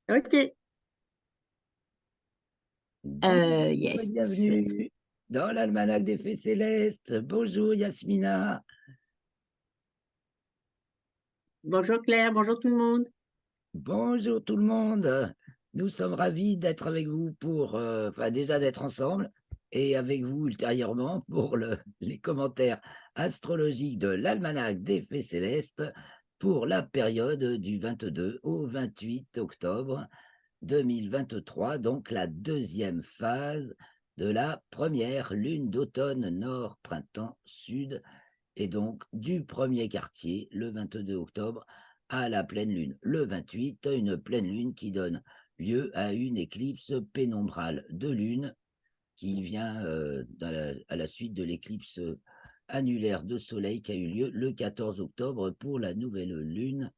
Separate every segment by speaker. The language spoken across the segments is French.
Speaker 1: Ok.
Speaker 2: Bonjour et
Speaker 1: Yes.
Speaker 2: bienvenue dans l'Almanach des Fées Célestes. Bonjour Yasmina.
Speaker 1: Bonjour Claire, bonjour tout le monde.
Speaker 2: Bonjour tout le monde. Nous sommes ravis d'être avec vous pour, déjà d'être ensemble et avec vous ultérieurement pour les commentaires astrologiques de l'Almanach des Fées Célestes pour la période du 22 au 28 octobre 2023, donc la deuxième phase de la première lune d'automne nord, printemps, sud, et donc du premier quartier, le 22 octobre, à la pleine lune. Le 28, une pleine lune qui donne lieu à une éclipse pénombrale de lune qui vient à la suite de l'éclipse annulaire de soleil qui a eu lieu le 14 octobre pour la nouvelle lune.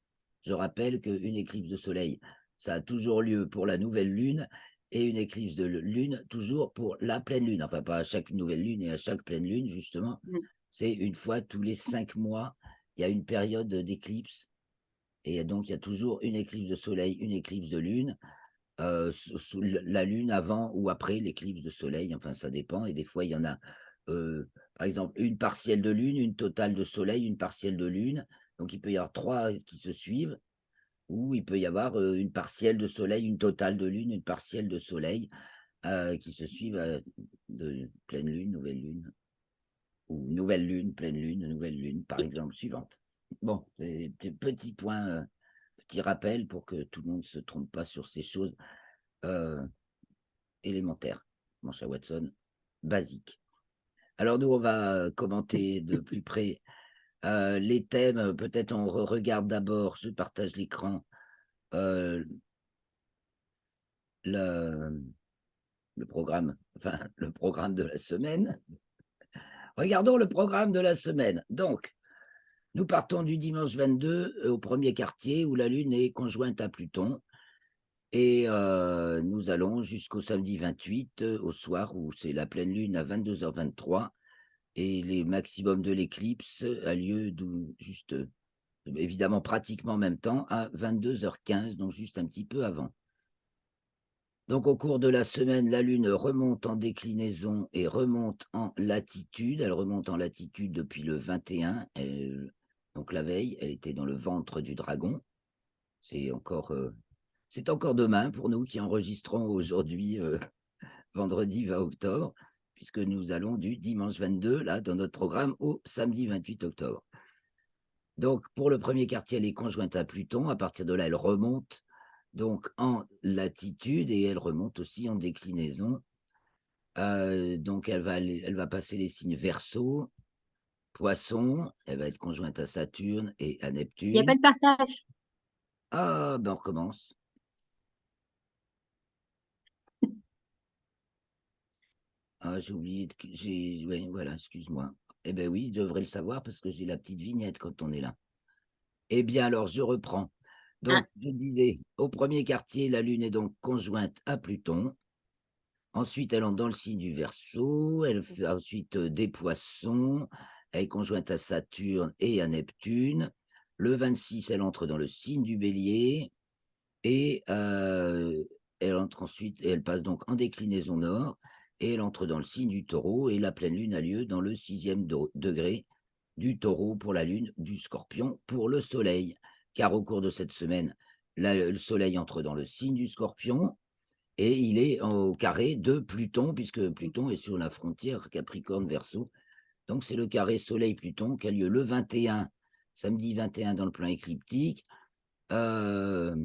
Speaker 2: Je rappelle qu'une éclipse de soleil, ça a toujours lieu pour la nouvelle lune et une éclipse de lune toujours pour la pleine lune. Enfin, pas à chaque nouvelle lune et à chaque pleine lune, justement.
Speaker 1: Mm.
Speaker 2: C'est une fois tous les 5 mois, il y a une période d'éclipse. Et donc, il y a toujours une éclipse de soleil, une éclipse de lune. Sous la lune avant ou après l'éclipse de soleil, enfin ça dépend. Et des fois, il y en a, par exemple, une partielle de lune, une totale de soleil, une partielle de lune. Donc, il peut y avoir trois qui se suivent, ou il peut y avoir une partielle de soleil, une totale de lune, une partielle de soleil qui se suivent de pleine lune, nouvelle lune, ou nouvelle lune, pleine lune, nouvelle lune, par exemple, suivante. Bon, c'est des petits points, petits rappels pour que tout le monde ne se trompe pas sur ces choses élémentaires, mon cher Watson, basique. Alors nous, on va commenter de plus près les thèmes. Peut-être on regarde d'abord, je partage l'écran, euh, le, le programme, enfin le programme de la semaine. Regardons le programme de la semaine. Donc, nous partons du dimanche 22 au premier quartier où la Lune est conjointe à Pluton. Et nous allons jusqu'au samedi 28 au soir où c'est la pleine Lune à 22h23. Et les maximums de l'éclipse a lieu juste, évidemment, pratiquement en même temps, à 22h15, donc juste un petit peu avant. Donc, au cours de la semaine, la Lune remonte en déclinaison et remonte en latitude. Elle remonte en latitude depuis le 21, donc la veille, elle était dans le ventre du dragon. C'est encore demain pour nous qui enregistrons aujourd'hui, vendredi 20 octobre, puisque nous allons du dimanche 22, là, dans notre programme, au samedi 28 octobre. Donc, pour le premier quartier, elle est conjointe à Pluton. À partir de là, elle remonte donc en latitude et elle remonte aussi en déclinaison. Donc, elle va passer les signes Verseau, Poisson. Elle va être conjointe à Saturne et à
Speaker 1: Il n'y a pas
Speaker 2: Neptune.
Speaker 1: de partage.
Speaker 2: Ah, ben on recommence. Ah, j'ai oublié. Ouais, voilà, excuse-moi. Eh bien oui, je devrais le savoir parce que j'ai la petite vignette quand on est là. Eh bien, alors, je reprends.
Speaker 1: Ah,
Speaker 2: Donc, je disais, au premier quartier, la Lune est donc conjointe à Pluton. Ensuite, elle entre dans le signe du Verseau. Elle fait ensuite des Poissons. Elle est conjointe à Saturne et à Neptune. Le 26, elle entre dans le signe du Bélier. Et elle entre ensuite, et elle passe donc en déclinaison nord. Et elle entre dans le signe du Taureau. Et la pleine Lune a lieu dans le 6e degré du Taureau pour la Lune, du Scorpion pour le Soleil. Car au cours de cette semaine, le Soleil entre dans le signe du Scorpion et il est au carré de Pluton, puisque Pluton est sur la frontière Capricorne-Verseau. Donc c'est le carré Soleil-Pluton qui a lieu le 21, samedi 21 dans le plan écliptique, euh,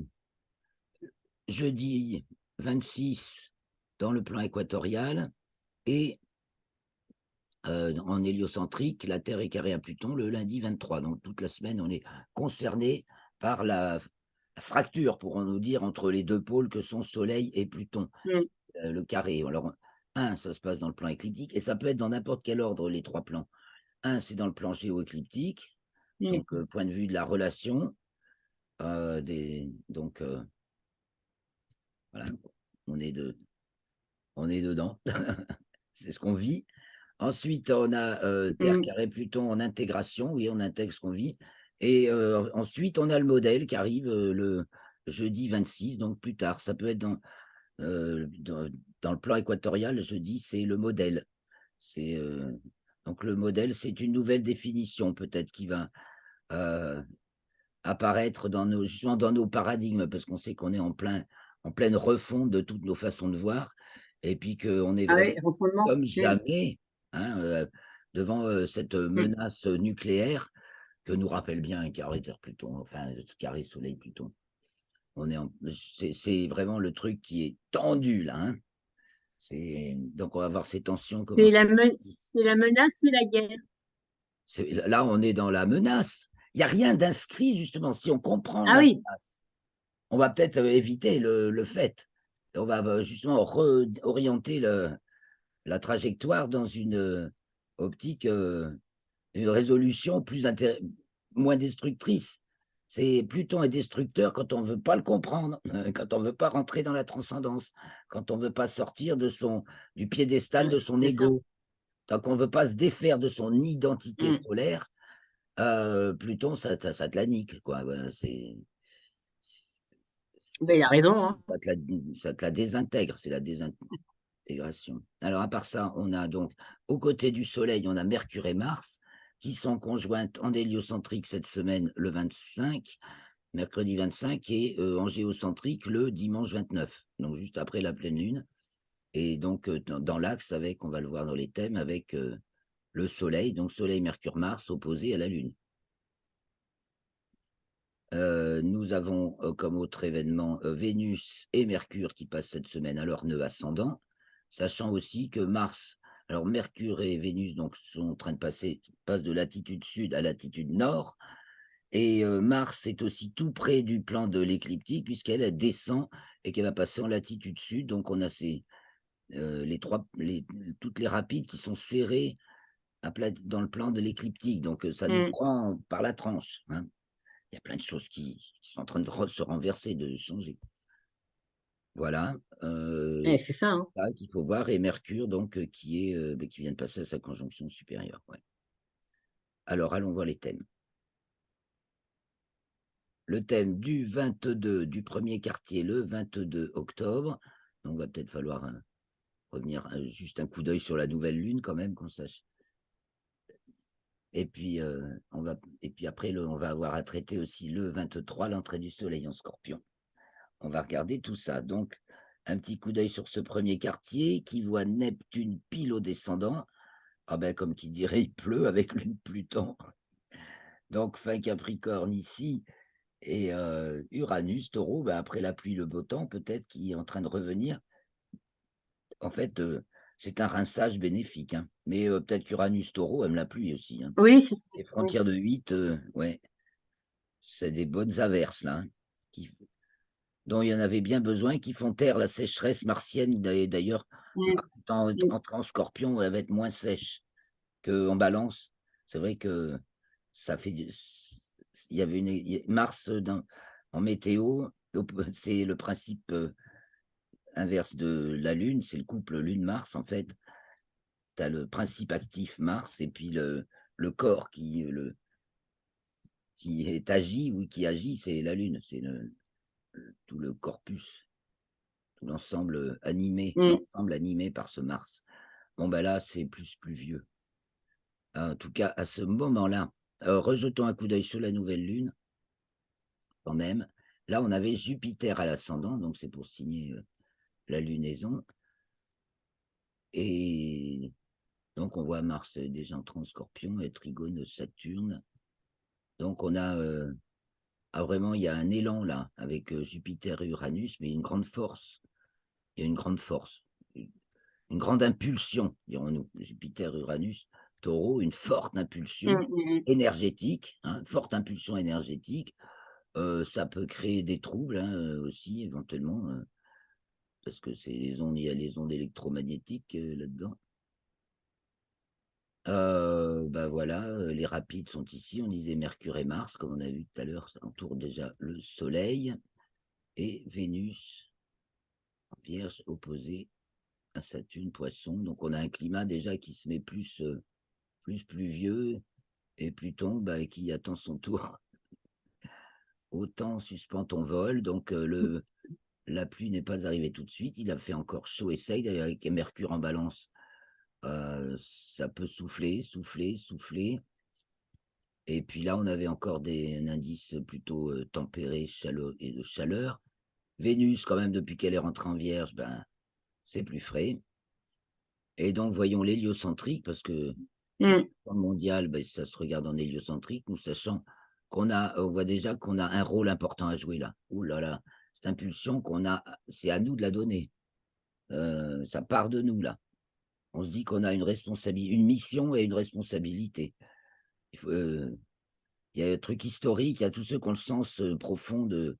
Speaker 2: jeudi 26 dans le plan équatorial et en héliocentrique, la Terre est carrée à Pluton le lundi 23. Donc toute la semaine, on est concerné par la fracture, pourrons-nous dire, entre les deux pôles que sont Soleil et Pluton,
Speaker 1: mm.
Speaker 2: le carré. Alors, ça se passe dans le plan écliptique et ça peut être dans n'importe quel ordre, les trois plans. C'est dans le plan géoécliptique,
Speaker 1: Mm.
Speaker 2: donc point de vue de la relation. Voilà, on est, on est dedans. C'est ce qu'on vit. Ensuite, on a Terre
Speaker 1: Mm.
Speaker 2: carré Pluton en intégration, oui, on intègre ce qu'on vit. Et ensuite, on a le modèle qui arrive jeudi 26, donc plus tard. Ça peut être dans le plan équatorial, jeudi, c'est le modèle. Donc le modèle, c'est une nouvelle définition peut-être qui va apparaître justement dans nos paradigmes, parce qu'on sait qu'on est en pleine refonte de toutes nos façons de voir, et puis qu'on est
Speaker 1: Ah
Speaker 2: vraiment
Speaker 1: oui, refondement.
Speaker 2: comme jamais hein, devant cette
Speaker 1: Mm.
Speaker 2: menace nucléaire que nous rappelle bien Carré Pluton, enfin Carré Soleil Pluton. C'est vraiment le truc qui est tendu là. Hein. Donc on va voir ces tensions commencer.
Speaker 1: C'est la menace, c'est la guerre.
Speaker 2: Là, on est dans la menace. Il n'y a rien d'inscrit, justement. Si on comprend
Speaker 1: Ah
Speaker 2: la
Speaker 1: oui,
Speaker 2: menace, on va peut-être éviter le fait. On va justement orienter la trajectoire dans une optique, une résolution moins destructrice. Pluton est destructeur quand on ne veut pas le comprendre, quand on ne veut pas rentrer dans la transcendance, quand on ne veut pas sortir du piédestal de son
Speaker 1: c'est ça.
Speaker 2: ego, tant qu'on ne veut pas se défaire de son identité
Speaker 1: Mm.
Speaker 2: solaire. Pluton, ça te la nique, quoi. Voilà,
Speaker 1: Ben, il a raison, hein.
Speaker 2: ça te la désintègre, c'est la désintégration. Alors, à part ça, on a donc, aux côtés du Soleil, on a Mercure et Mars, qui sont conjointes en héliocentrique cette semaine, le 25, mercredi 25, et en géocentrique le dimanche 29, donc juste après la pleine lune. Et donc, dans l'axe, on va le voir dans les thèmes, avec le Soleil, donc Soleil, Mercure, Mars, opposé à la Lune. Nous avons comme autre événement Vénus et Mercure qui passent cette semaine à leur nœud ascendant, sachant aussi que alors Mercure et Vénus donc, sont en train de passent de latitude sud à latitude nord, et Mars est aussi tout près du plan de l'écliptique puisqu'elle descend et qu'elle va passer en latitude sud, donc on a toutes les rapides qui sont serrées dans le plan de l'écliptique, donc ça nous
Speaker 1: Mm.
Speaker 2: prend par la tranche. Hein. Il y a plein de choses qui sont en train de se renverser, de changer. Voilà.
Speaker 1: C'est ça, hein.
Speaker 2: Ça qu'il faut voir. Et Mercure, donc, qui vient de passer à sa conjonction supérieure. Ouais. Alors, allons voir les thèmes. Le thème du 22, du premier quartier, le 22 octobre. Donc, va peut-être falloir revenir juste un coup d'œil sur la nouvelle lune, quand même, qu'on sache. Et puis, après, on va avoir à traiter aussi le 23, l'entrée du soleil en Scorpion. On va regarder tout ça. Donc, un petit coup d'œil sur ce premier quartier qui voit Neptune pile au descendant. Ah ben, comme qui dirait, il pleut avec lune Pluton. Donc, fin Capricorne ici. Et Uranus, Taureau, ben, après la pluie, le beau temps, peut-être qui est en train de revenir. En fait, c'est un rinçage bénéfique. Hein. Mais peut-être qu'Uranus, Taureau aime la pluie aussi. Hein.
Speaker 1: Oui, c'est
Speaker 2: Les frontières de 8, ouais, c'est des bonnes averses, là. Hein, dont il y en avait bien besoin, qui font taire la sécheresse martienne. D'ailleurs,
Speaker 1: mm.
Speaker 2: Mars étant entré en Scorpion, elle va être moins sèche qu'en Balance. C'est vrai que ça fait. Il y avait Mars en météo, c'est le principe inverse de la Lune, c'est le couple Lune-Mars, en fait. Tu as le principe actif Mars et puis le corps qui est agi, oui, qui agit, c'est la Lune, c'est tout le corpus. L'ensemble
Speaker 1: Mm.
Speaker 2: animé par ce Mars. Bon, ben là, c'est plus pluvieux. En tout cas, à ce moment-là, rejetons un coup d'œil sur la nouvelle lune, quand même. Là, on avait Jupiter à l'ascendant, donc c'est pour signer la lunaison. Et donc, on voit Mars déjà entré en Scorpion et Trigone Saturne. Donc, on a vraiment, il y a un élan là, avec Jupiter et Uranus, mais une grande force. Il y a une grande force. Une grande impulsion, dirons-nous, Jupiter, Uranus, Taureau, une forte
Speaker 1: Mm,
Speaker 2: impulsion
Speaker 1: mm.
Speaker 2: énergétique, hein, forte impulsion énergétique. Ça peut créer des troubles hein, aussi, éventuellement, parce que il y a les ondes électromagnétiques là-dedans. Ben voilà, les rapides sont ici, on disait Mercure et Mars, comme on a vu tout à l'heure, ça entoure déjà le Soleil, et Vénus, Vierge, opposée à Saturne, Poisson. Donc on a un climat déjà qui se met plus pluvieux, et Pluton qui attend son tour autant suspend ton vol. Donc, la pluie n'est pas arrivée tout de suite. Il a fait encore chaud et sec. D'ailleurs, avec Mercure en balance, ça peut souffler, souffler, souffler. Et puis là, on avait encore un indice plutôt tempéré et de chaleur. Vénus, quand même, depuis qu'elle est rentrée en Vierge, ben, c'est plus frais. Et donc, voyons l'héliocentrique, parce que
Speaker 1: Mm.
Speaker 2: le mondial, ben, ça se regarde en héliocentrique, nous sachant on voit déjà qu'on a un rôle important à jouer là. Ouh là là, cette impulsion qu'on a, c'est à nous de la donner. Ça part de nous là. On se dit qu'on a une mission et une responsabilité. Il y a un truc historique, il y a tous ceux qui ont le sens profond de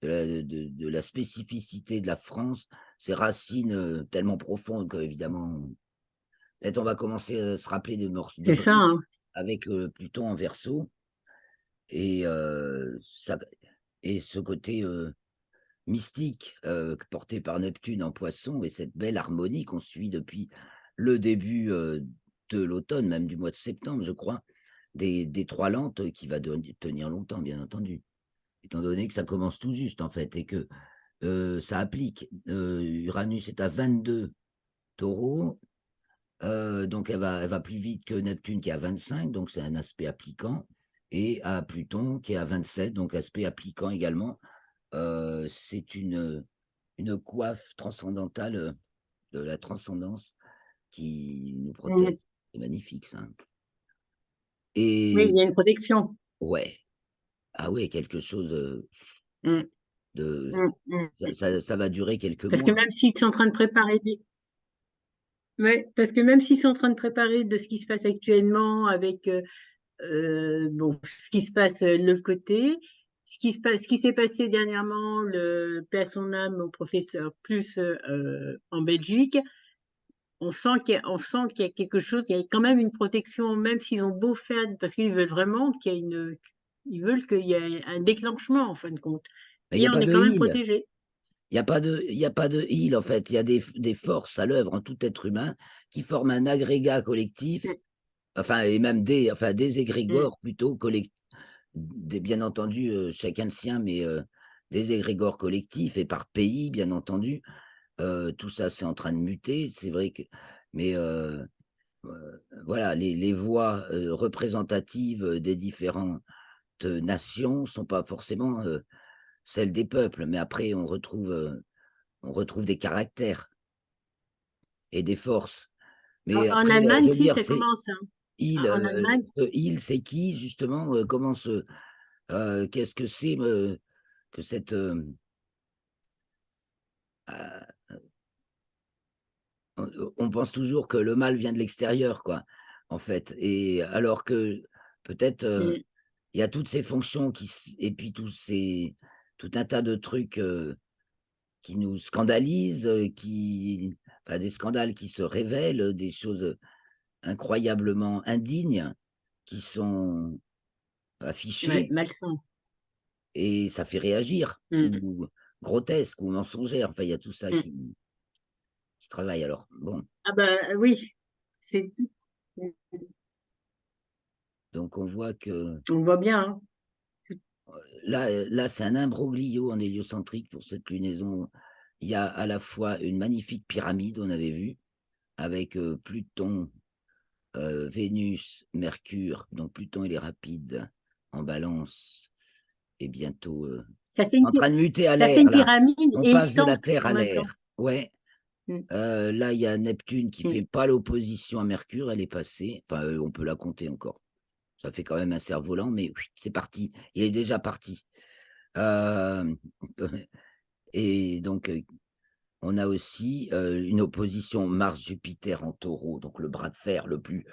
Speaker 2: la spécificité de la France, ses racines tellement profondes qu'évidemment, peut-être on va commencer à se rappeler de morceaux de
Speaker 1: C'est ça,
Speaker 2: briques
Speaker 1: hein.
Speaker 2: avec Pluton en Verseau et, et ce côté mystique porté par Neptune en Poisson et cette belle harmonie qu'on suit depuis le début de l'automne, même du mois de septembre, je crois, des trois lentes qui va tenir longtemps, bien entendu, étant donné que ça commence tout juste en fait et que ça applique. Uranus est à 22 taureaux, donc elle va plus vite que Neptune qui est à 25, donc c'est un aspect appliquant, et à Pluton qui est à 27, donc aspect appliquant également. C'est une coiffe transcendantale de la transcendance qui nous protège.
Speaker 1: Mm.
Speaker 2: C'est magnifique ça.
Speaker 1: Oui,
Speaker 2: Et
Speaker 1: il y a une protection.
Speaker 2: ouais, ah ouais, quelque chose
Speaker 1: Mm.
Speaker 2: de
Speaker 1: Mm. Mm.
Speaker 2: ça va durer quelques
Speaker 1: Parce que
Speaker 2: mois.
Speaker 1: même s'ils sont en train de préparer des ouais, parce que même s'ils sont en train de préparer de ce qui se passe actuellement avec, bon, ce qui se passe de l'autre côté, ce qui s'est passé dernièrement, le paix à son âme au professeur, plus en Belgique, on sent qu'il y a quelque chose, il y a quand même une protection, même s'ils ont beau faire, parce qu'ils veulent vraiment qu'il y ait ils veulent qu'il y ait un déclenchement en fin de compte.
Speaker 2: Mais il y
Speaker 1: Et
Speaker 2: a
Speaker 1: on
Speaker 2: pas
Speaker 1: est
Speaker 2: de
Speaker 1: quand même
Speaker 2: heal.
Speaker 1: protégé.
Speaker 2: Il y a pas de heal en fait. Il y a des forces à l'œuvre en tout être humain qui forment un agrégat collectif,
Speaker 1: Mm,
Speaker 2: enfin et même des
Speaker 1: mm.
Speaker 2: égrégores plutôt collectifs. Bien entendu, chacun le sien, mais des égrégores collectifs et par pays, bien entendu. Tout ça, c'est en train de muter. C'est vrai que, mais voilà, les voix représentatives des différentes nations sont pas forcément celles des peuples. Mais après, on retrouve des caractères et des forces. Mais
Speaker 1: En
Speaker 2: après,
Speaker 1: Allemagne,
Speaker 2: je veux
Speaker 1: si,
Speaker 2: dire,
Speaker 1: ça
Speaker 2: c'est
Speaker 1: commence, hein.
Speaker 2: il,
Speaker 1: En Allemagne,
Speaker 2: il, c'est qui justement comment se, qu'est-ce que c'est que cette on pense toujours que le mal vient de l'extérieur, quoi, en fait. Et alors que peut-être
Speaker 1: mm,
Speaker 2: il y a toutes ces fonctions et puis tout un tas de trucs qui nous scandalisent, enfin, des scandales qui se révèlent, des choses incroyablement indignes qui sont
Speaker 1: ouais,
Speaker 2: affichées
Speaker 1: malsain.
Speaker 2: et ça fait réagir
Speaker 1: Mm,
Speaker 2: ou grotesque ou mensongère. Enfin, il y a tout ça
Speaker 1: mm.
Speaker 2: qui travaille. Alors, bon,
Speaker 1: Ah bah oui, c'est
Speaker 2: donc on voit que
Speaker 1: on voit bien, hein.
Speaker 2: là, c'est un imbroglio en héliocentrique pour cette lunaison. Il y a à la fois une magnifique pyramide, on avait vu, avec Pluton, Vénus, Mercure. Donc Pluton, il est rapide en balance et bientôt
Speaker 1: Ça fait
Speaker 2: en train de muter à
Speaker 1: ça fait
Speaker 2: l'air,
Speaker 1: une
Speaker 2: là.
Speaker 1: pyramide
Speaker 2: On
Speaker 1: et une
Speaker 2: passe de la
Speaker 1: tente
Speaker 2: Terre
Speaker 1: en
Speaker 2: à
Speaker 1: même temps.
Speaker 2: l'air. Ouais.
Speaker 1: Mm,
Speaker 2: Là, il y a Neptune qui
Speaker 1: mm.
Speaker 2: fait pas l'opposition à Mercure, elle est passée. Enfin, on peut la compter encore. Ça fait quand même un cerf-volant, mais oui, c'est parti. Il est déjà parti. Euh, et donc, on a aussi une opposition Mars-Jupiter en taureau, donc le bras de fer le plus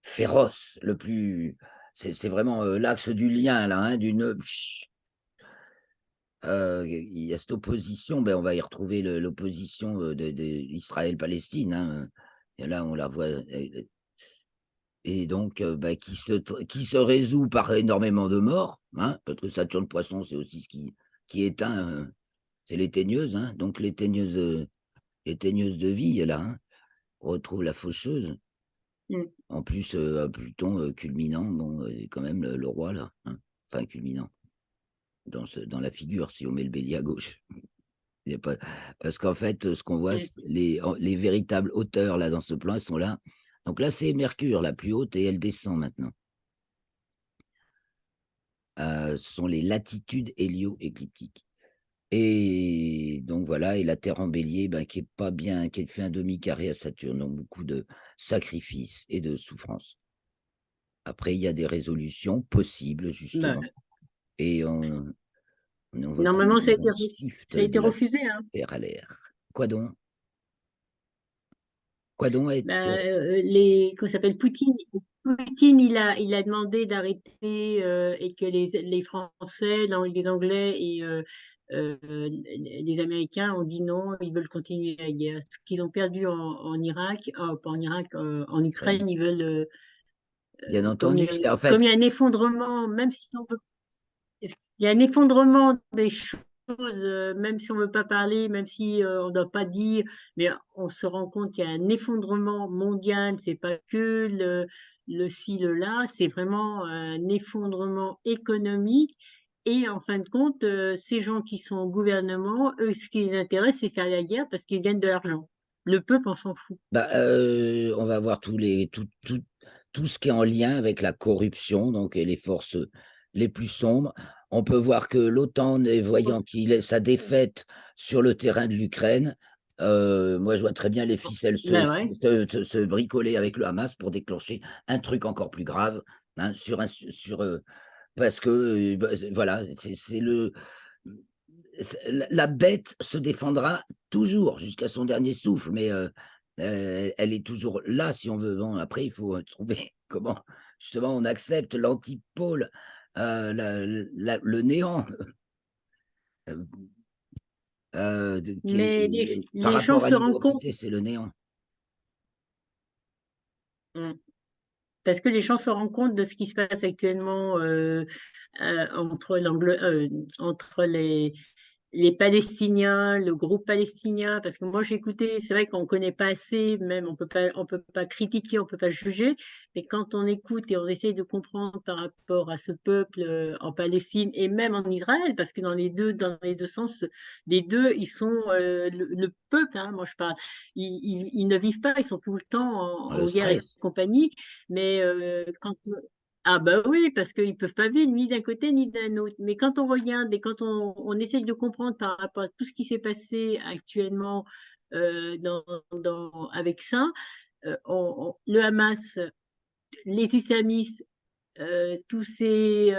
Speaker 2: féroce, le plus. C'est vraiment l'axe du lien, là, hein, il y a cette opposition, ben, on va y retrouver l'opposition d'Israël-Palestine. Hein. Et là, on la voit. Et donc, bah, qui se résout par énormément de morts, hein, parce que Saturne Poisson, c'est aussi ce qui éteint, c'est les teigneuses, hein, donc les teigneuses de vie, là, hein, on retrouve la faucheuse.
Speaker 1: Mm.
Speaker 2: En plus, Pluton culminant, bon, quand même le roi, là, hein, enfin culminant. dans la figure, si on met le bélier à gauche. Il y a pas, parce qu'en fait, ce qu'on voit, les véritables hauteurs là dans ce plan, elles sont là. Donc là, c'est Mercure, la plus haute, et elle descend maintenant. Ce sont les latitudes hélio-écliptiques. Et donc voilà, et la Terre en bélier, ben, qui est pas bien, qui fait un demi-carré à Saturne, donc beaucoup de sacrifices et de souffrances. Après, il y a des résolutions possibles,
Speaker 1: Bah,
Speaker 2: justement. Et on voit comment
Speaker 1: normalement,
Speaker 2: on shift
Speaker 1: ça a été
Speaker 2: de la
Speaker 1: refusé, hein.
Speaker 2: Terre à l'air. Quoi donc? Quoi donc
Speaker 1: Bah, comment ça s'appelle, Poutine, il a demandé d'arrêter et que les Français, les Anglais et les Américains ont dit non, ils veulent continuer la guerre. Ce qu'ils ont perdu en Irak, pas en Irak, en
Speaker 2: Ukraine.
Speaker 1: Ukraine, ils veulent,
Speaker 2: Bien
Speaker 1: comme
Speaker 2: entendu, c'est en
Speaker 1: comme
Speaker 2: fait,
Speaker 1: il y a un effondrement, même si on peut il y a un effondrement des choses, même si on ne veut pas parler, même si on ne doit pas dire, mais on se rend compte qu'il y a un effondrement mondial. C'est pas que le ci, le là, c'est vraiment un effondrement économique. Et en fin de compte, ces gens qui sont au gouvernement, eux, ce qui les intéresse, c'est faire la guerre parce qu'ils gagnent de l'argent. Le peuple, on s'en fout.
Speaker 2: bah, on va voir tout ce qui est en lien avec la corruption, donc, et les forces les plus sombres. On peut voir que l'OTAN, voyant qu'il est sa défaite sur le terrain de l'Ukraine, moi je vois très bien les ficelles
Speaker 1: Ben ouais.
Speaker 2: se bricoler avec le Hamas pour déclencher un truc encore plus grave, hein, parce que bah, voilà, c'est la bête se défendra toujours jusqu'à son dernier souffle, mais elle est toujours là si on veut. Bon, après, il faut trouver comment justement on accepte l'antipôle, le néant, heu qui
Speaker 1: Mais
Speaker 2: est par
Speaker 1: les gens
Speaker 2: rapport à
Speaker 1: se rendent compte.
Speaker 2: l'identité, c'est le néant.
Speaker 1: Mm. Parce que les gens se rendent compte de ce qui se passe actuellement entre les Palestiniens, le groupe palestinien, parce que moi j'ai écouté, c'est vrai qu'on connaît pas assez, même on peut pas critiquer, on peut pas juger, mais quand on écoute et on essaye de comprendre par rapport à ce peuple en Palestine et même en Israël, parce que dans les deux sens, les deux, ils sont le peuple, hein, moi je parle, ils ne vivent pas, ils sont tout le temps
Speaker 2: Le
Speaker 1: en guerre et
Speaker 2: stress.
Speaker 1: compagnie, mais quand ah bah oui, parce qu'ils peuvent pas vivre ni d'un côté ni d'un autre. Mais quand on regarde et quand on essaye de comprendre par rapport à tout ce qui s'est passé actuellement avec ça, le Hamas, les islamistes, tous ces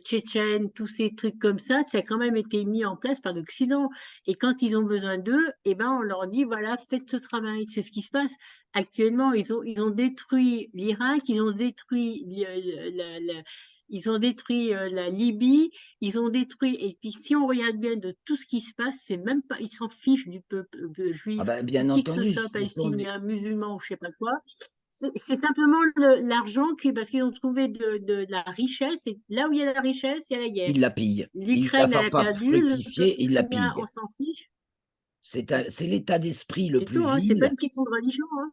Speaker 1: Tchétchènes, tous ces trucs comme ça a quand même été mis en place par l'Occident. Et quand ils ont besoin d'eux, eh ben, on leur dit, voilà, faites ce travail. C'est ce qui se passe. Actuellement, ils ont détruit l'Irak, ils ont détruit ils ont détruit la Libye, ils ont détruit, et puis si on regarde bien de tout ce qui se passe, c'est même pas, ils s'en fichent du peuple
Speaker 2: Ah
Speaker 1: juif,
Speaker 2: bah,
Speaker 1: ou
Speaker 2: bien
Speaker 1: qui que ce
Speaker 2: entendu,
Speaker 1: soit,
Speaker 2: ce sont des
Speaker 1: palestinien, musulman, ou je sais pas quoi. C'est simplement l'argent parce qu'ils ont trouvé de la richesse, et là où il y a la richesse, il y a la guerre.
Speaker 2: ils la pillent. Ils la
Speaker 1: L'Ukraine, elle
Speaker 2: font
Speaker 1: a
Speaker 2: pas
Speaker 1: perdu, le peuple
Speaker 2: fructifier, ils la
Speaker 1: ukrainien, on
Speaker 2: pillent.
Speaker 1: s'en fiche.
Speaker 2: C'est l'état d'esprit le
Speaker 1: C'est
Speaker 2: plus
Speaker 1: tout, hein, c'est pas
Speaker 2: vil.
Speaker 1: une question de religion, hein.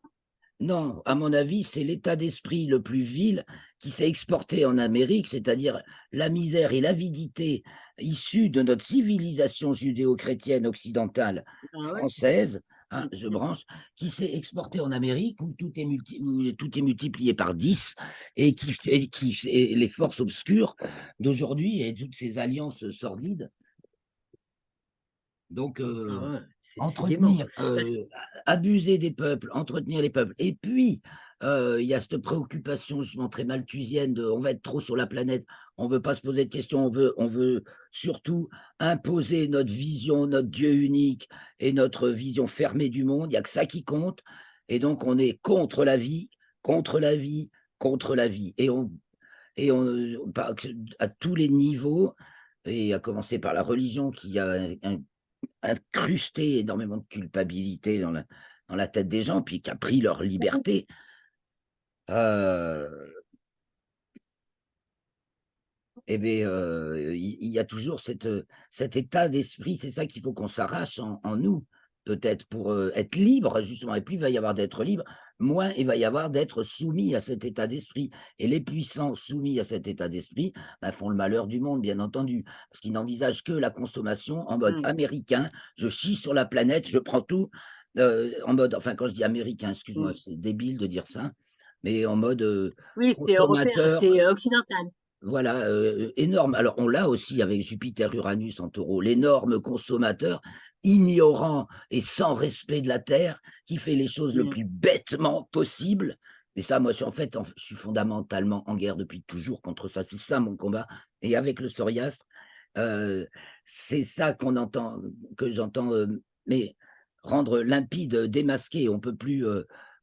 Speaker 2: Non, à mon avis, c'est l'état d'esprit le plus vil qui s'est exporté en Amérique, c'est-à-dire la misère et l'avidité issue de notre civilisation judéo-chrétienne occidentale
Speaker 1: Ah ouais.
Speaker 2: française, hein,
Speaker 1: Mm,
Speaker 2: je
Speaker 1: mm.
Speaker 2: branche, qui s'est exporté en Amérique où où tout est multiplié par 10 et et les forces obscures d'aujourd'hui et toutes ces alliances sordides. Donc,
Speaker 1: Ah ouais, c'est dément.
Speaker 2: entretenir,
Speaker 1: Parce
Speaker 2: abuser des peuples, entretenir les peuples et puis, il y a cette préoccupation justement très malthusienne de: «On va être trop sur la planète, on veut pas se poser de questions, on veut surtout imposer notre vision, notre Dieu unique et notre vision fermée du monde, il y a que ça qui compte» et donc on est contre la vie, contre la vie, contre la vie et par à tous les niveaux et à commencer par la religion qui a un incrusté énormément de culpabilité dans la tête des gens, puis qui a pris leur liberté. Heu et beh, il y a toujours cet état d'esprit, c'est ça qu'il faut qu'on s'arrache en nous, peut-être pour être libre, justement, et plus il va y avoir d'être libre, moins il va y avoir d'être soumis à cet état d'esprit. Et les puissants soumis à cet état d'esprit font le malheur du monde, bien entendu, parce qu'ils n'envisagent que la consommation en mode américain. Je chie sur la planète, je prends tout en mode, enfin quand je dis américain, excuse-moi, c'est débile de dire ça, mais en mode
Speaker 1: Oui, c'est européen,
Speaker 2: consommateur.
Speaker 1: c'est occidental.
Speaker 2: Voilà, énorme. Alors, on l'a aussi avec Jupiter-Uranus en taureau, l'énorme consommateur, ignorant et sans respect de la Terre, qui fait les choses le plus bêtement possible. Et ça, moi, je suis fondamentalement en guerre depuis toujours contre ça. C'est ça mon combat. Et avec le psoriastre, c'est ça qu'on entend, que j'entends, mais rendre limpide, démasqué. On ne peut plus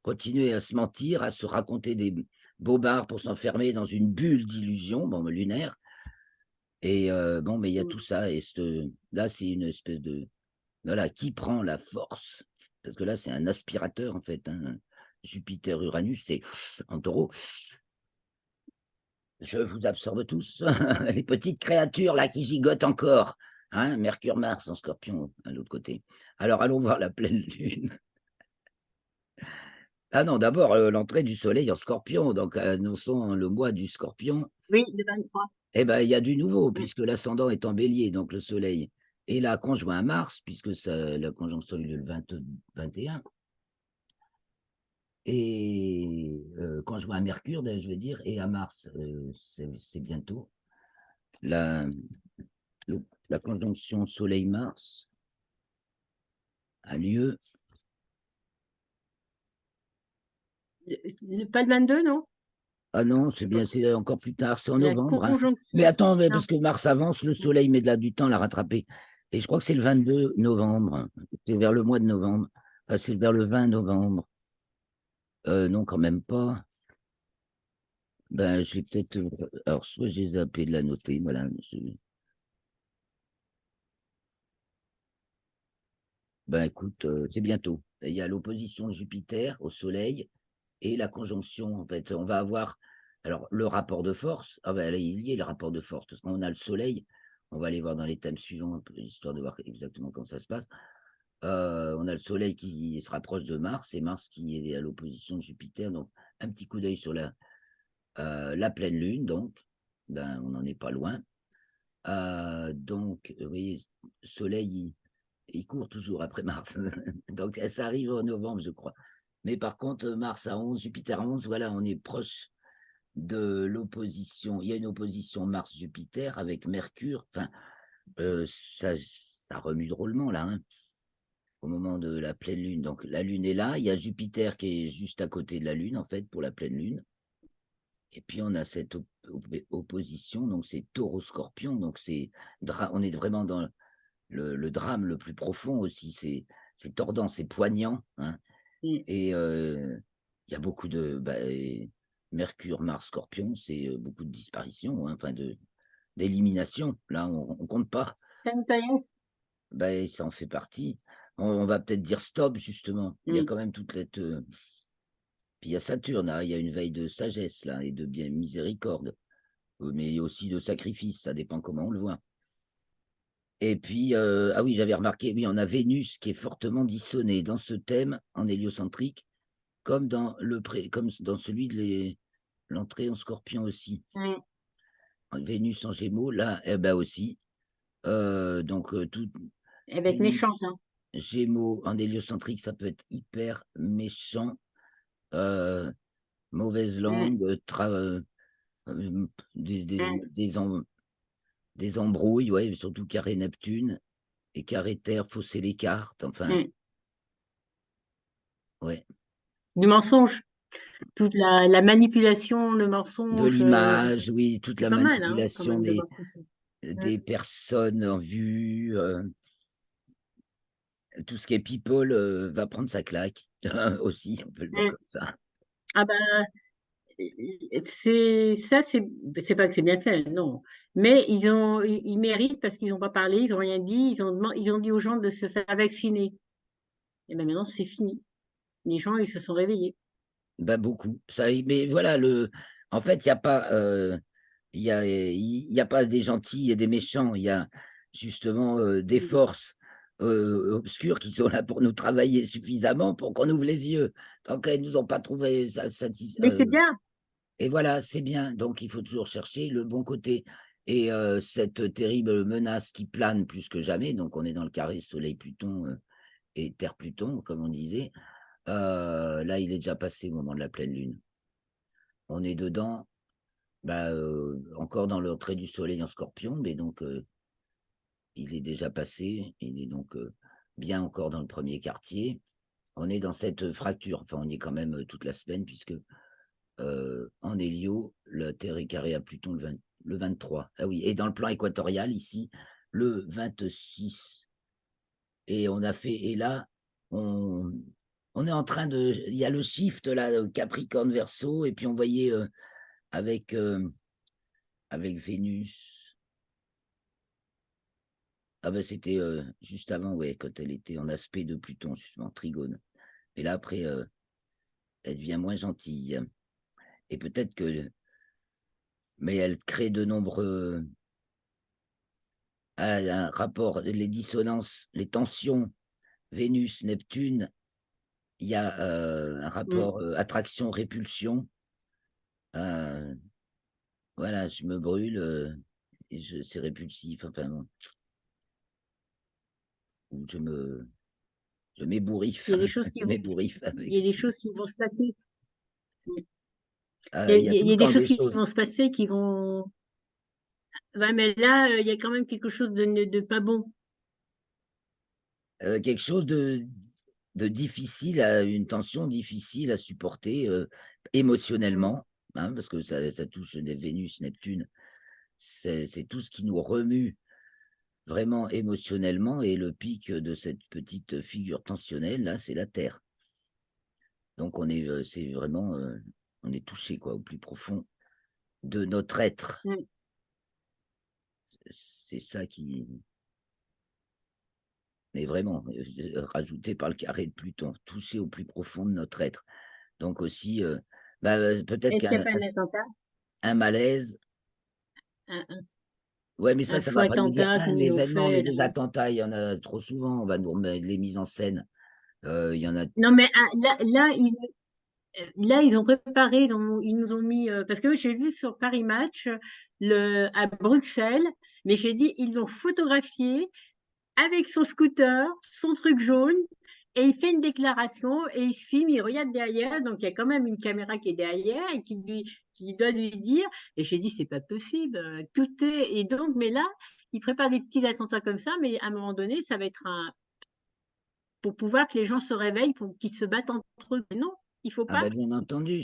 Speaker 2: continuer à se mentir, à se raconter des bobards pour s'enfermer dans une bulle d'illusion, bon, lunaire. Et bon, mais il y a tout ça. Et là, c'est une espèce de. Voilà, qui prend la force? Parce que là, c'est un aspirateur, en fait. Hein. Jupiter-Uranus, c'est en taureau. Je vous absorbe tous. Les petites créatures là qui gigotent encore. Hein, Mercure-Mars en scorpion à l'autre côté. Alors, allons voir la pleine lune. Ah non, d'abord, l'entrée du soleil en scorpion. Donc, annonçons le mois du scorpion.
Speaker 1: Oui, le 23.
Speaker 2: Eh bien, il y a du nouveau, puisque l'ascendant est en bélier, donc le soleil est là conjoint à Mars, puisque la conjonction a eu lieu le 21. Et conjoint à Mercure, je veux dire, et à Mars, c'est bientôt. La conjonction Soleil-Mars a lieu.
Speaker 1: Pas le 22, non?
Speaker 2: Ah non, c'est encore plus tard, c'est en
Speaker 1: La
Speaker 2: novembre. Hein.
Speaker 1: conjonction.
Speaker 2: Mais attends, parce que Mars avance, le Soleil met du temps à la rattraper. Et je crois que c'est le 22 novembre. C'est vers le mois de novembre. Enfin, c'est vers le 20 novembre. Non, quand même pas. Ben, je vais peut-être. Alors, soit j'ai zappé de la noter, voilà. Ben, écoute, c'est bientôt. Il y a l'opposition de Jupiter au Soleil et la conjonction, en fait. On va avoir. Alors, le rapport de force. Ah ben, là, il y a le rapport de force, parce qu'on a le Soleil. On va aller voir dans les thèmes suivants, histoire de voir exactement comment ça se passe. On a le Soleil qui se rapproche de Mars et Mars qui est à l'opposition de Jupiter. Donc, un petit coup d'œil sur la pleine Lune, donc. Ben, on n'en est pas loin. Donc, vous voyez, Soleil, il court toujours après Mars. Donc, ça arrive en novembre, je crois. Mais par contre, Mars à 11, Jupiter à 11, voilà, on est proche de l'opposition. Il y a une opposition Mars-Jupiter avec Mercure. Enfin, ça remue drôlement, là, hein, au moment de la pleine Lune. Donc, la Lune est là. Il y a Jupiter qui est juste à côté de la Lune, en fait, pour la pleine Lune. Et puis, on a cette opposition, donc c'est Taureau-Scorpion. Donc, on est vraiment dans le drame le plus profond aussi. C'est tordant, c'est poignant. Hein. Et il y a beaucoup de. Mercure, Mars, Scorpion, c'est beaucoup de disparitions, hein, enfin d'élimination. Là, on ne compte pas. Ça en fait partie. On va peut-être dire stop, justement. Il y a quand même toute cette. Puis il y a Saturne, là, il y a une veille de sagesse là, et de bien miséricorde, mais aussi de sacrifice, ça dépend comment on le voit. Et puis, ah oui, j'avais remarqué, oui, on a Vénus qui est fortement dissonée dans ce thème en héliocentrique, comme dans celui de l'entrée en Scorpion aussi. Vénus en Gémeaux, là, eh ben aussi. Donc, tout.
Speaker 1: Elle va être méchante. Hein.
Speaker 2: Gémeaux en héliocentrique, ça peut être hyper méchant. Mauvaise langue, des embrouilles, ouais, surtout carré Neptune et carré Terre, fausser les cartes, enfin, ouais.
Speaker 1: Du mensonge, toute la manipulation, le mensonge.
Speaker 2: De l'image, oui, toute la
Speaker 1: c'est pas mal, hein, quand
Speaker 2: manipulation
Speaker 1: même, de voir tout ça.
Speaker 2: des personnes en vue, tout ce qui est people va prendre sa claque aussi, on peut le voir comme ça.
Speaker 1: Ah ben, c'est pas que c'est bien fait, non. Mais ils méritent parce qu'ils n'ont pas parlé, ils n'ont rien dit, ils ont dit aux gens de se faire vacciner. Et ben maintenant, c'est fini. Les gens, ils se sont réveillés.
Speaker 2: Beaucoup. Ça, mais voilà, en fait, il n'y a pas. Il y a pas des gentils et des méchants, il y a justement des forces obscurs qui sont là pour nous travailler suffisamment pour qu'on ouvre les yeux. Tant qu'elles nous ont pas trouvé
Speaker 1: Mais c'est bien.
Speaker 2: et voilà, c'est bien. Donc il faut toujours chercher le bon côté et cette terrible menace qui plane plus que jamais, donc on est dans le carré Soleil-Pluton, et Terre-Pluton, comme on disait, là, il est déjà passé au moment de la pleine lune. On est dedans, bah, encore dans le trait du soleil en Scorpion, mais donc il est déjà passé, il est donc bien encore dans le premier quartier. On est dans cette fracture, enfin on y est quand même toute la semaine puisque en hélio, la Terre est carrée à Pluton le 23. Ah oui, et dans le plan équatorial ici, le 26. Et on a fait, et là, on, on est en train de, il y a le shift là, Capricorne Verseau, et puis on voyait avec, avec Vénus. Ah ben c'était juste avant, ouais, quand elle était en aspect de Pluton, justement, Trigone. Et là, après, elle devient moins gentille. Et peut-être que, mais elle crée de nombreux un rapport, les dissonances, les tensions, Vénus, Neptune, il y a un
Speaker 1: Mm.
Speaker 2: rapport attraction-répulsion. Voilà, je me brûle et c'est répulsif, enfin bon, ou je
Speaker 1: Il y
Speaker 2: m'ébouriffe,
Speaker 1: a des choses
Speaker 2: je m'ébouriffe
Speaker 1: il y a
Speaker 2: avec.
Speaker 1: des choses qui vont se passer. Mm.
Speaker 2: Il y a tout
Speaker 1: Il y
Speaker 2: le
Speaker 1: a des
Speaker 2: temps
Speaker 1: choses
Speaker 2: des
Speaker 1: qui
Speaker 2: choses,
Speaker 1: vont se passer qui vont. Ouais, mais là, il y a quand même quelque chose de pas bon.
Speaker 2: quelque chose de difficile, une tension difficile à supporter
Speaker 1: Mm.
Speaker 2: émotionnellement, hein, parce que ça touche des Vénus, Neptune, c'est tout ce qui nous remue vraiment émotionnellement, et le pic de cette petite figure tensionnelle, là, c'est la Terre. Donc on est, c'est vraiment, on est touché quoi, au plus profond de notre être.
Speaker 1: Mm.
Speaker 2: C'est ça qui mais vraiment, rajouté par le carré de Pluton, touché au plus profond de notre être. Donc aussi, bah, peut-être
Speaker 1: Est-ce qu'il n'y a
Speaker 2: qu'un
Speaker 1: pas un attentat?
Speaker 2: un malaise,
Speaker 1: Un,
Speaker 2: ouais, mais
Speaker 1: un
Speaker 2: ça
Speaker 1: faux
Speaker 2: va pas nous dire
Speaker 1: attentat
Speaker 2: un
Speaker 1: qu'ils nous ont
Speaker 2: événement, mais
Speaker 1: fait.
Speaker 2: des attentats, il y en a trop souvent, on va nous remettre les mises en scène, il y en a
Speaker 1: Non, mais là, ils ont préparé, ils nous ont mis. Parce que j'ai vu sur Paris Match à Bruxelles, mais j'ai dit, ils ont photographié avec son scooter, son truc jaune, et il fait une déclaration et il se filme, il regarde derrière, donc il y a quand même une caméra qui est derrière et qui doit lui dire. Et j'ai dit, c'est pas possible, tout est. Et donc, mais là, il prépare des petits attentats comme ça, mais à un moment donné, ça va être pour pouvoir que les gens se réveillent, pour qu'ils se battent entre eux. Mais non, il faut
Speaker 2: ah
Speaker 1: pas.
Speaker 2: ben bien entendu,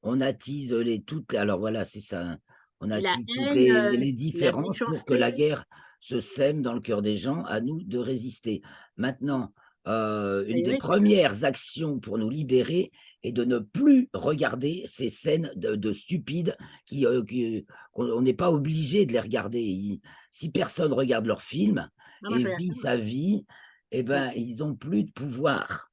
Speaker 2: on attise les toutes alors voilà, c'est ça, hein. On
Speaker 1: La
Speaker 2: attise toutes
Speaker 1: haine,
Speaker 2: les
Speaker 1: la
Speaker 2: différences pour que la
Speaker 1: méchanceté.
Speaker 2: guerre se sème dans le cœur des gens, à nous de résister. Maintenant, une
Speaker 1: Et
Speaker 2: des
Speaker 1: oui, c'est ça.
Speaker 2: premières actions pour nous libérer est de ne plus regarder ces scènes de stupides on n'est pas obligé de les regarder. Si personne regarde leur film
Speaker 1: Non, moi,
Speaker 2: et
Speaker 1: je regarde
Speaker 2: vit
Speaker 1: pas.
Speaker 2: sa vie, eh
Speaker 1: Non.
Speaker 2: ben, ils ont plus de pouvoir.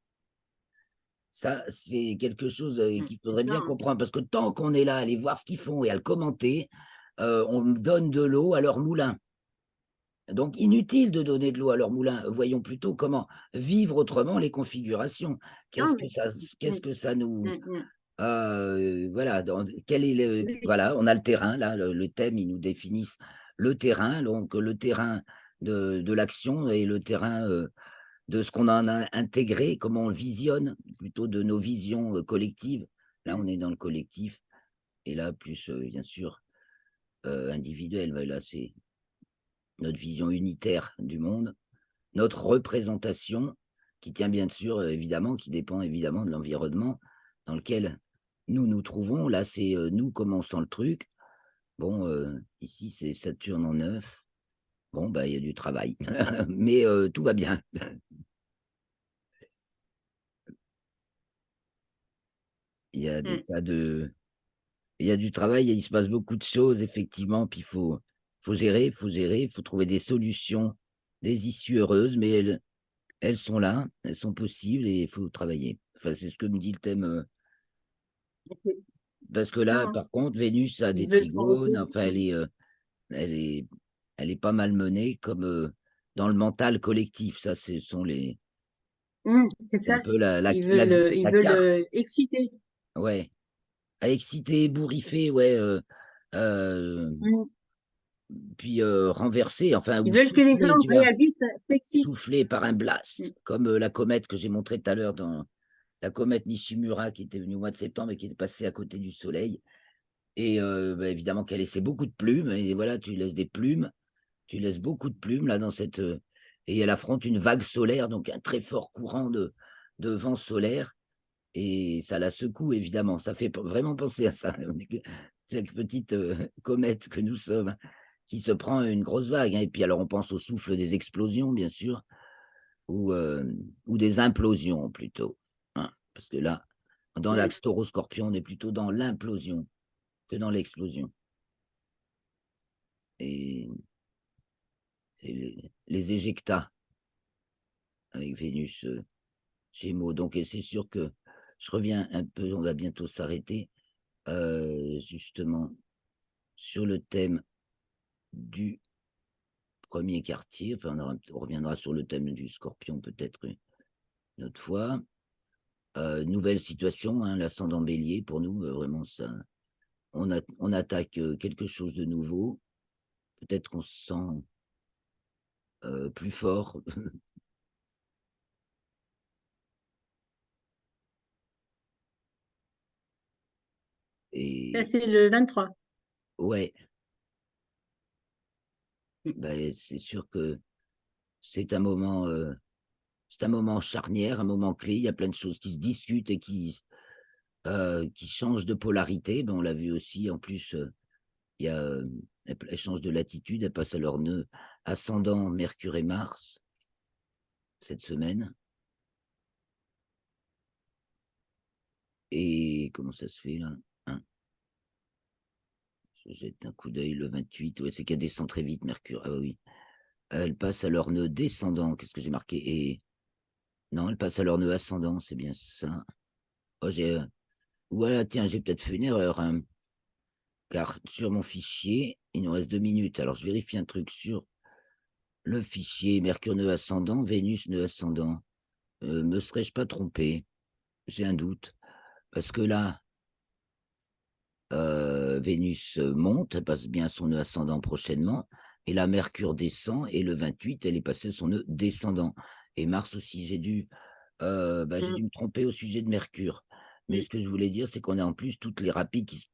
Speaker 2: Ça, c'est quelque chose, qu'il
Speaker 1: C'est
Speaker 2: faudrait
Speaker 1: ça,
Speaker 2: bien
Speaker 1: hein.
Speaker 2: comprendre parce que tant qu'on est là à aller voir ce qu'ils font et à le commenter, on donne de l'eau à leur moulin. Donc inutile de donner de l'eau à leur moulin. Voyons plutôt comment vivre autrement les configurations.
Speaker 1: Non, mais.
Speaker 2: Qu'est-ce que ça nous,
Speaker 1: Mm.
Speaker 2: voilà, quel est le
Speaker 1: Oui.
Speaker 2: voilà, on a le terrain là, le thème, ils nous définissent le terrain, donc le terrain de l'action et le terrain, de ce qu'on en a intégré, comment on le visionne, plutôt de nos visions, collectives. Là, on
Speaker 1: Mm.
Speaker 2: est dans le collectif et là, plus, bien sûr, individuel. Ouais, là, c'est notre vision unitaire du monde, notre représentation qui tient bien sûr, évidemment, qui dépend évidemment de l'environnement dans lequel nous nous trouvons. Là, c'est, nous, comment on sent le truc. Bon, ici, c'est Saturne en 9. Bon, bah, il y a du travail, mais tout va bien. Il y a des
Speaker 1: Mm.
Speaker 2: tas de Il y a du travail et il se passe beaucoup de choses effectivement, puis faut gérer, il faut trouver des solutions, des issues heureuses, mais elles sont là, elles sont possibles et il faut travailler. Enfin, c'est ce que me dit le thème, parce que
Speaker 1: Non,
Speaker 2: là,
Speaker 1: hein.
Speaker 2: par contre, Vénus a des
Speaker 1: Ils veulent provoquer.
Speaker 2: trigones, enfin elle est, elle est pas mal menée comme, dans le mental collectif. Ça, ce sont
Speaker 1: C'est
Speaker 2: c'est un
Speaker 1: ça,
Speaker 2: peu
Speaker 1: ils
Speaker 2: la
Speaker 1: veulent
Speaker 2: carte.
Speaker 1: exciter.
Speaker 2: Ouais. À exciter, ébouriffer, ouais,
Speaker 1: Mm.
Speaker 2: puis renverser, enfin,
Speaker 1: Ils
Speaker 2: ou
Speaker 1: veulent que les
Speaker 2: souffler,
Speaker 1: gens
Speaker 2: tu vois,
Speaker 1: réagissent, s'excitent.
Speaker 2: souffler par un
Speaker 1: Mm.
Speaker 2: blast, comme la comète que j'ai montrée tout à l'heure dans la comète Nishimura qui était venue au mois de septembre et qui est passée à côté du Soleil. Et bah, évidemment qu'elle laissait beaucoup de plumes, et voilà, tu laisses des plumes, tu laisses beaucoup de plumes là dans cette. Et elle affronte une vague solaire, donc un très fort courant de vent solaire, et ça la secoue évidemment. Ça fait vraiment penser à ça, cette petite comète que nous sommes, qui se prend une grosse vague, hein. Et puis alors on pense au souffle des explosions, bien sûr, ou des implosions plutôt, hein, parce que là, dans
Speaker 1: Mm.
Speaker 2: l'axe taureau-scorpion, on est plutôt dans l'implosion que dans l'explosion. Et c'est les éjectats avec Vénus Gémeaux. Donc, et c'est sûr que je reviens un peu, on va bientôt s'arrêter, justement, sur le thème du premier quartier. Enfin, on reviendra sur le thème du Scorpion peut-être une autre fois. Nouvelle situation, hein, l'ascendant Bélier, pour nous, vraiment, ça, on attaque quelque chose de nouveau. Peut-être qu'on se sent plus fort.
Speaker 1: Ça,
Speaker 2: Et
Speaker 1: c'est le 23.
Speaker 2: ouais,
Speaker 1: Mm.
Speaker 2: ben, c'est sûr que c'est un moment charnière, un moment clé. Il y a plein de choses qui se discutent et qui changent de polarité. Ben, on l'a vu aussi, en plus, il y a, elles changent de latitude, elles passent à leur nœud ascendant Mercure et Mars cette semaine. Et comment ça se fait là? Hein, je jette un coup d'œil le 28. Ouais, c'est qu'elle descend très vite, Mercure. Ah oui. Elle passe à leur nœud descendant. Qu'est-ce que j'ai marqué? Et non, elle passe à leur nœud ascendant, c'est bien ça. Oh, voilà, tiens, j'ai peut-être fait une erreur, hein, car sur mon fichier, il nous reste 2 minutes. Alors, je vérifie un truc sur le fichier Mercure nœud ascendant, Vénus nœud ascendant. Me serais-je pas trompé? J'ai un doute. Parce que là, Vénus monte, elle passe bien son nœud ascendant prochainement. Et là, Mercure descend. Et le 28, elle est passée son nœud descendant. Et Mars aussi, j'ai
Speaker 1: Mm.
Speaker 2: dû me tromper au sujet de Mercure. Mais
Speaker 1: Mm.
Speaker 2: ce que je voulais dire, c'est qu'on a en plus toutes les rapides qui se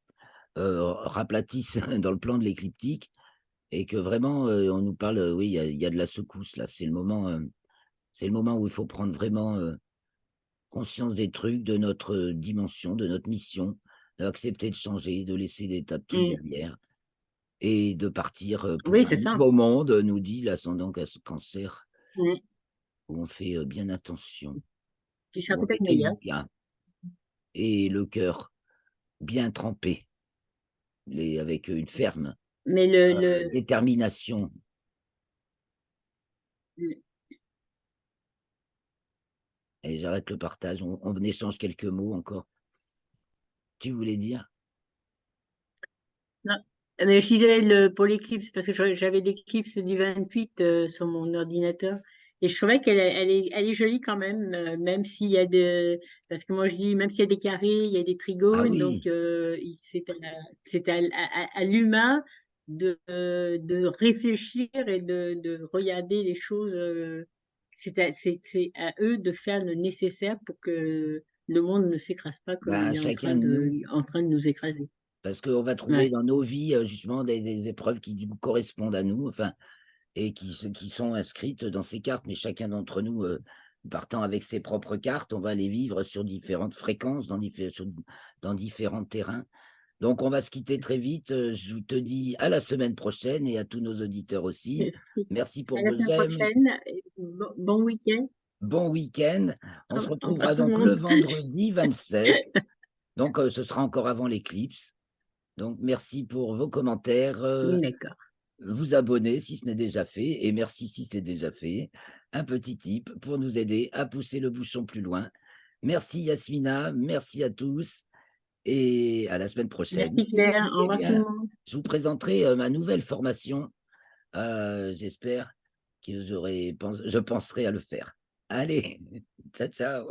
Speaker 2: raplatissent dans le plan de l'écliptique, et que vraiment, on nous parle, oui, il y a de la secousse là. C'est le moment où il faut prendre vraiment conscience des trucs, de notre dimension, de notre mission, d'accepter de changer, de laisser des tas de trucs
Speaker 1: Mm.
Speaker 2: derrière et de partir
Speaker 1: Oui,
Speaker 2: pour un
Speaker 1: c'est ça.
Speaker 2: nouveau monde, nous dit l'ascendant Cancer,
Speaker 1: Mm.
Speaker 2: où on fait bien attention,
Speaker 1: Qui sera
Speaker 2: où on
Speaker 1: peut-être
Speaker 2: est
Speaker 1: meilleur.
Speaker 2: délicat et le cœur bien trempé, avec une ferme
Speaker 1: Mais
Speaker 2: détermination.
Speaker 1: le-
Speaker 2: Et j'arrête le partage. On échange quelques mots encore. Tu voulais dire?
Speaker 1: non. Mais je disais pour l'éclipse, parce que j'avais l'éclipse du 28 sur mon ordinateur. Et je trouvais elle est jolie quand même, même s'il y a parce que moi je dis, même s'il y a des carrés, il y a des
Speaker 2: Ah
Speaker 1: trigones, donc
Speaker 2: oui,
Speaker 1: c'est à l'humain de réfléchir et de regarder les choses. C'est à eux de faire le nécessaire pour que le monde ne s'écrase pas comme
Speaker 2: ben,
Speaker 1: il est
Speaker 2: chacun de nous,
Speaker 1: en train de nous écraser.
Speaker 2: parce qu'on va trouver
Speaker 1: Ouais.
Speaker 2: dans nos vies justement des épreuves qui nous correspondent à nous, enfin, et qui sont inscrites dans ces cartes, mais chacun d'entre nous, partant avec ses propres cartes, on va les vivre sur différentes fréquences, dans différents terrains. Donc, on va se quitter très vite. Je te dis à la semaine prochaine et à tous nos auditeurs aussi. Merci
Speaker 1: À
Speaker 2: pour
Speaker 1: la
Speaker 2: vos
Speaker 1: semaine
Speaker 2: j'aime.
Speaker 1: prochaine. Et bon week-end.
Speaker 2: Bon week-end. On se
Speaker 1: À
Speaker 2: retrouvera
Speaker 1: tout le
Speaker 2: donc le
Speaker 1: monde.
Speaker 2: vendredi 27. Donc, ce sera encore avant l'éclipse. Donc, merci pour vos commentaires.
Speaker 1: D'accord.
Speaker 2: Vous abonner si ce n'est déjà fait. Et merci si c'est déjà fait. Un petit tip pour nous aider à pousser le bouchon plus loin. Merci Yasmina. Merci à tous. Et à la semaine prochaine.
Speaker 1: Merci Claire. Au
Speaker 2: Eh
Speaker 1: revoir tout le
Speaker 2: bien,
Speaker 1: monde.
Speaker 2: je vous présenterai ma nouvelle formation, j'espère, je penserai à le faire. Allez, ciao, ciao.